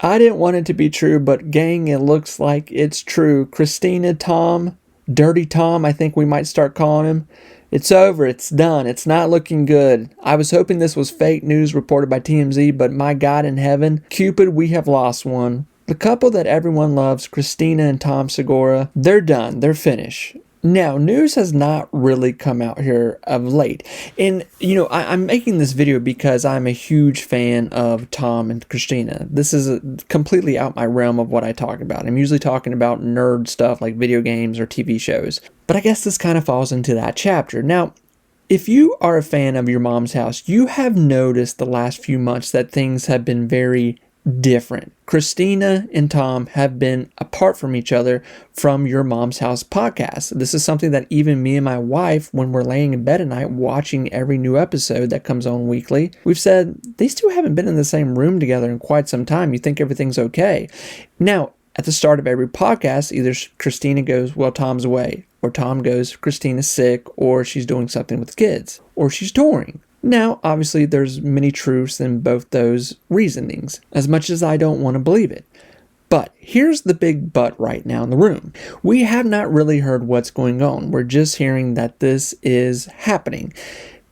I didn't want it to be true, but gang, it looks like it's true. Christina, Tom, Dirty Tom, I think we might start calling him. It's over. It's done. It's not looking good. I was hoping this was fake news reported by TMZ, but my God in heaven, Cupid, we have lost one. The couple that everyone loves, Christina and Tom Segura, they're done. They're finished. Now, news has not really come out here of late. And, I'm making this video because I'm a huge fan of Tom and Christina. This is completely out my realm of what I talk about. I'm usually talking about nerd stuff like video games or TV shows. But I guess this kind of falls into that chapter. Now, if you are a fan of Your Mom's House, you have noticed the last few months that things have been very different. Christina and Tom have been apart from each other from Your Mom's House podcast. This is something that even me and my wife, when we're laying in bed at night watching every new episode that comes on weekly, we've said these two haven't been in the same room together in quite some time. You think everything's okay. Now, at the start of every podcast, either Christina goes, well, Tom's away, or Tom goes, Christina's sick, or she's doing something with kids, or she's touring. Now, obviously, there's many truths in both those reasonings, as much as I don't want to believe it. But here's the big but right now in the room. We have not really heard what's going on. We're just hearing that this is happening.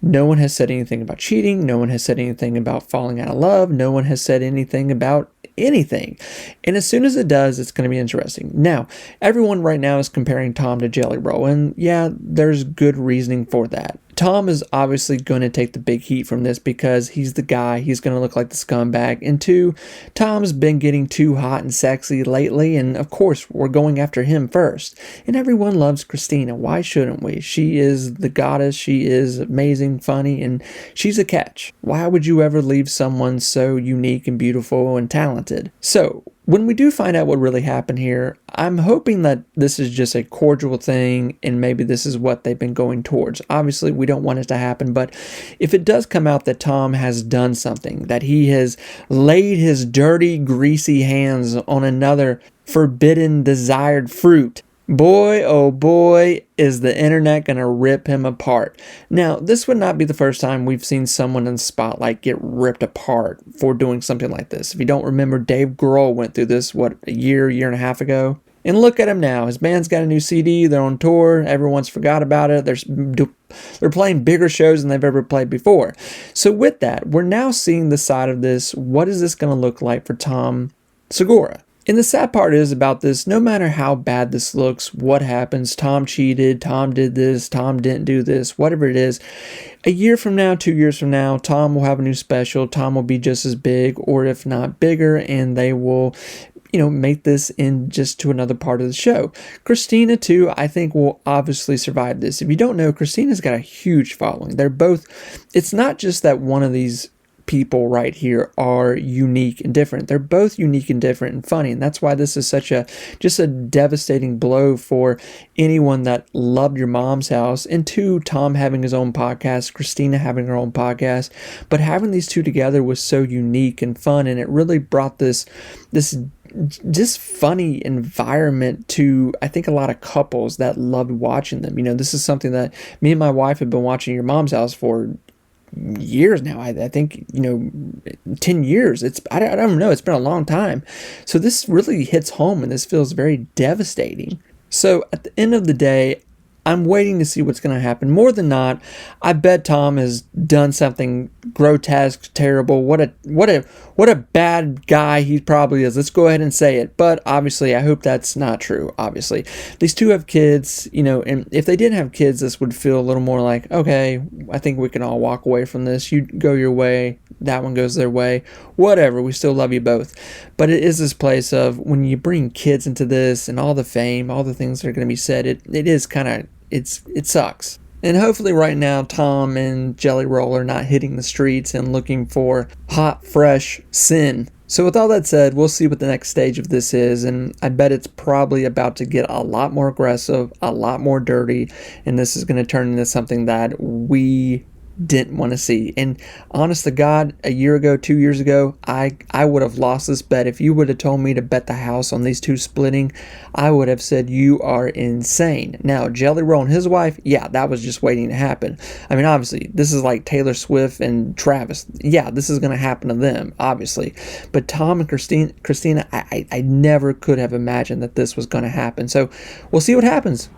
No one has said anything about cheating. No one has said anything about falling out of love. No one has said anything about anything. And as soon as it does, it's going to be interesting. Now, everyone right now is comparing Tom to Jelly Roll. And yeah, there's good reasoning for that. Tom is obviously going to take the big heat from this because he's the guy. He's going to look like the scumbag. And two, Tom's been getting too hot and sexy lately. And of course, we're going after him first. And everyone loves Christina. Why shouldn't we? She is the goddess. She is amazing, funny, and she's a catch. Why would you ever leave someone so unique and beautiful and talented? So, when we do find out what really happened here, I'm hoping that this is just a cordial thing and maybe this is what they've been going towards. Obviously, we don't want it to happen, but if it does come out that Tom has done something, that he has laid his dirty, greasy hands on another forbidden, desired fruit, boy, oh boy, is the internet going to rip him apart. Now, this would not be the first time we've seen someone in the spotlight get ripped apart for doing something like this. If you don't remember, Dave Grohl went through this, a year and a half ago? And look at him now. His band's got a new CD. They're on tour. Everyone's forgot about it. They're playing bigger shows than they've ever played before. So with that, we're now seeing the side of this. What is this going to look like for Tom Segura? And the sad part is about this, no matter how bad this looks, what happens, Tom cheated, Tom did this, Tom didn't do this, whatever it is, a year from now, 2 years from now, Tom will have a new special, Tom will be just as big, or if not bigger, and they will, make this in just to another part of the show. Christina, too, I think will obviously survive this. If you don't know, Christina's got a huge following. It's not just that one of these people right here are unique and different. They're both unique and different and funny, and that's why this is such a devastating blow for anyone that loved Your Mom's House. And two, Tom having his own podcast, Christina having her own podcast, but having these two together was so unique and fun, and it really brought this just funny environment to, I think, a lot of couples that loved watching them. This is something that me and my wife have been watching Your Mom's House for years now. I think 10 years. I don't know, it's been a long time. So this really hits home and this feels very devastating. So at the end of the day, I'm waiting to see what's going to happen. More than not, I bet Tom has done something grotesque, terrible. What a bad guy he probably is. Let's go ahead and say it. But obviously, I hope that's not true. Obviously, these two have kids, and if they didn't have kids, this would feel a little more like, okay, I think we can all walk away from this. You go your way, that one goes their way, whatever. We still love you both. But it is this place of when you bring kids into this and all the fame, all the things that are going to be said, it is kind of, it sucks. And hopefully right now Tom and Jelly Roll are not hitting the streets and looking for hot, fresh sin. So with all that said, we'll see what the next stage of this is, and I bet it's probably about to get a lot more aggressive, a lot more dirty, and this is going to turn into something that we didn't want to see. And honest to God, a year ago, 2 years ago, I would have lost this bet. If you would have told me to bet the house on these two splitting, I would have said you are insane. Now, Jelly Roll and his wife, yeah, that was just waiting to happen. I mean, obviously, this is like Taylor Swift and Travis. Yeah, this is going to happen to them, obviously. But Tom and Christina, I never could have imagined that this was going to happen. So we'll see what happens.